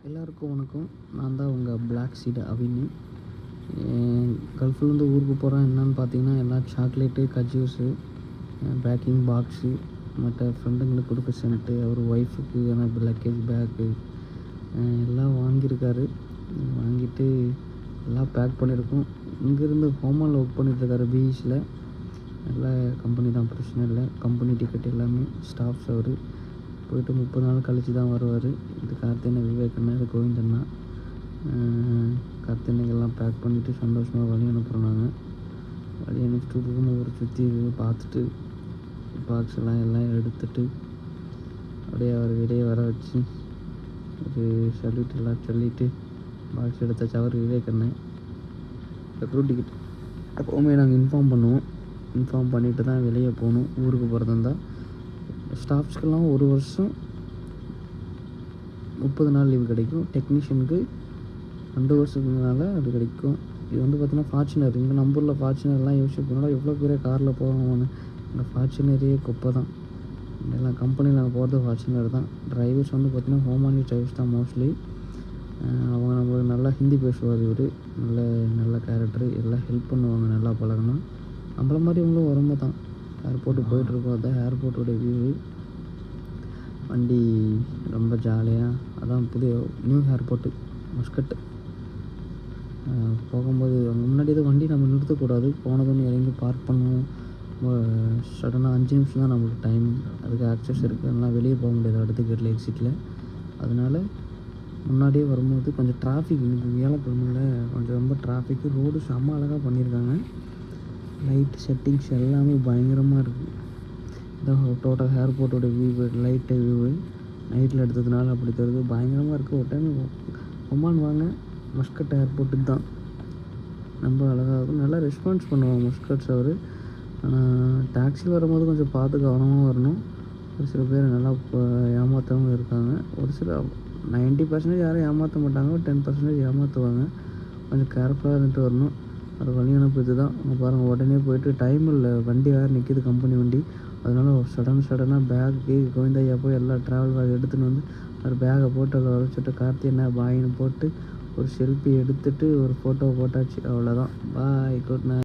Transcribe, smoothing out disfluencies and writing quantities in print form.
எல்லாருக்கும் வணக்கம். நான் தான் உங்கள் பிளாக் சீடு அவினு. கல்ஃப்லேருந்து ஊருக்கு போகிறேன். என்னென்னு பார்த்தீங்கன்னா, எல்லாம் சாக்லேட்டு, கஜூஸு, பேக்கிங் பாக்ஸு, மற்ற ஃப்ரெண்டுங்களுக்கு கொடுக்க சென்ட்டு, அவர் ஒய்ஃபுக்கு எனக்கு லக்கேஜ் பேக்கு எல்லாம் வாங்கியிருக்காரு. வாங்கிட்டு எல்லாம் பேக் பண்ணியிருக்கோம். இங்கேருந்து ஹோமாவில் ஒர்க் பண்ணிகிட்ருக்காரு பிஇசியில். நல்ல கம்பெனி தான், பிரச்சனை இல்லை. கம்பெனி டிக்கெட் எல்லாமே ஸ்டாஃப்ஸ் அவர் போய்ட்டு 30 நாள் கழித்து தான் வருவார். இது கார்த்திகை விவேகண்ணா, இது கோவிந்தண்ணா. கார்த்திகைக்கெல்லாம் பேக் பண்ணிவிட்டு சந்தோஷமாக வழி அனுப்புகிறோம். நாங்கள் வழி அனுப்பிச்சிட்டு ரூமை ஒரு சுற்றி பார்த்துட்டு பாக்ஸ் எல்லாம் எடுத்துட்டு அப்படியே அவர் வெளியே வர வச்சு ஒரு சல்யூட் எல்லாம் சொல்லிவிட்டு பாக்ஸ் எடுத்தாச்சு. அவர் விவேகண்ணன் அப்புறம் டிக்கெட் எப்போவுமே நாங்கள் இன்ஃபார்ம் பண்ணுவோம். இன்ஃபார்ம் பண்ணிவிட்டு தான் வெளியே போகணும். ஊருக்கு போகிறதா இருந்தால் ஸ்டாஃப்ஸ்க்கெல்லாம் 1 வருஷம் 30 நாள் லீவு கிடைக்கும். டெக்னீஷியனுக்கு 2 வருஷத்துக்கு மேலே அது கிடைக்கும். இது வந்து பார்த்திங்கன்னா ஃபார்ச்சுனர். இங்கே நம்பூரில் ஃபார்ச்சுனர்லாம் யோசிச்சு போனால் எவ்வளோ பெரிய காரில் போவாங்க. இந்த ஃபார்ச்சுனரே குப்பை தான். எல்லாம் கம்பெனியில் நாங்கள் போகிறது ஃபார்ச்சுனர் தான். டிரைவர்ஸ் வந்து பார்த்திங்கன்னா ஹோமானி டிரைவர்ஸ் தான் மோஸ்ட்லி. அவங்க நம்மளுக்கு நல்லா ஹிந்தி பேசுவார். இவர் நல்ல கேரக்டரு. எல்லாம் ஹெல்ப் பண்ணுவாங்க. நல்லா பழகணும். நம்மள மாதிரி இவங்களும் வரும்போது தான் ஏர்போர்ட்டுக்கு போயிட்டுருக்கோம். அதுதான் ஏர்போர்ட்டோட வியூ. வண்டி ரொம்ப ஜாலியாக, அதான் புதிய நியூ ஏர்போர்ட்டு மஸ்கட். போகும்போது அங்கே முன்னாடி எதுவும் வண்டி நம்ம நிறுத்தக்கூடாது. போனதுன்னு இறங்கி பார்க் பண்ணுவோம். சடனாக 5 நிமிஷம் தான் நம்மளுக்கு டைம். அதுக்கு ஆக்சஸ் இருக்குது. அதனால் வெளியே போக முடியாது அடுத்த கேட்டில் எக்ஸிட்டில். அதனால் முன்னாடியே வரும்போது கொஞ்சம் டிராஃபிக். இன்றைக்கி வியாழக்கிழமையில் கொஞ்சம் ரொம்ப டிராஃபிக்கு. ரோடு செம்ம அழகாக பண்ணியிருக்காங்க. லைட் செட்டிங்ஸ் எல்லாமே பயங்கரமாக இருக்குது. இதான் டோட்டல் ஏர்போர்ட்டோட வியூவு, லைட்டு வியூவு நைட்டில் எடுத்ததுனால அப்படி தருது. பயங்கரமாக இருக்குது. ஒரு டைம் ஒமான் வாங்க, மஸ்கட் ஏர்போர்ட்டுக்கு தான் ரொம்ப அழகாக இருக்கும். நல்லா ரெஸ்பான்ஸ் பண்ணுவாங்க மஸ்கட்ஸ் அவர். ஆனால் டாக்ஸியில் வரும்போது கொஞ்சம் பார்த்து கவனமாக வரணும். ஒரு சில பேர் நல்லா ஏமாற்றவும் இருக்காங்க. ஒரு சில 90% யாரும் ஏமாற்ற மாட்டாங்க. 10% ஏமாற்றுவாங்க. கொஞ்சம் கேர்ஃபுல்லாக இருந்துட்டு வரணும். அது வழி அனுப்புறது தான். அங்கே பாருங்கள், உடனே போய்ட்டு டைம் இல்லை. வண்டி வேறு நிற்கிது, கம்பெனி வண்டி. அதனால சடனாக பேக்கு கோவிந்தையா போய் எல்லா ட்ராவல் பேக் எடுத்துன்னு வந்து ஒரு பேக்கை போட்டு அதில் வச்சுட்டு கார்த்திகை பாயின்னு போட்டு ஒரு செல்ஃபி எடுத்துகிட்டு ஒரு ஃபோட்டோ போட்டாச்சு. அவ்வளோதான். பாய், குட் நைட்.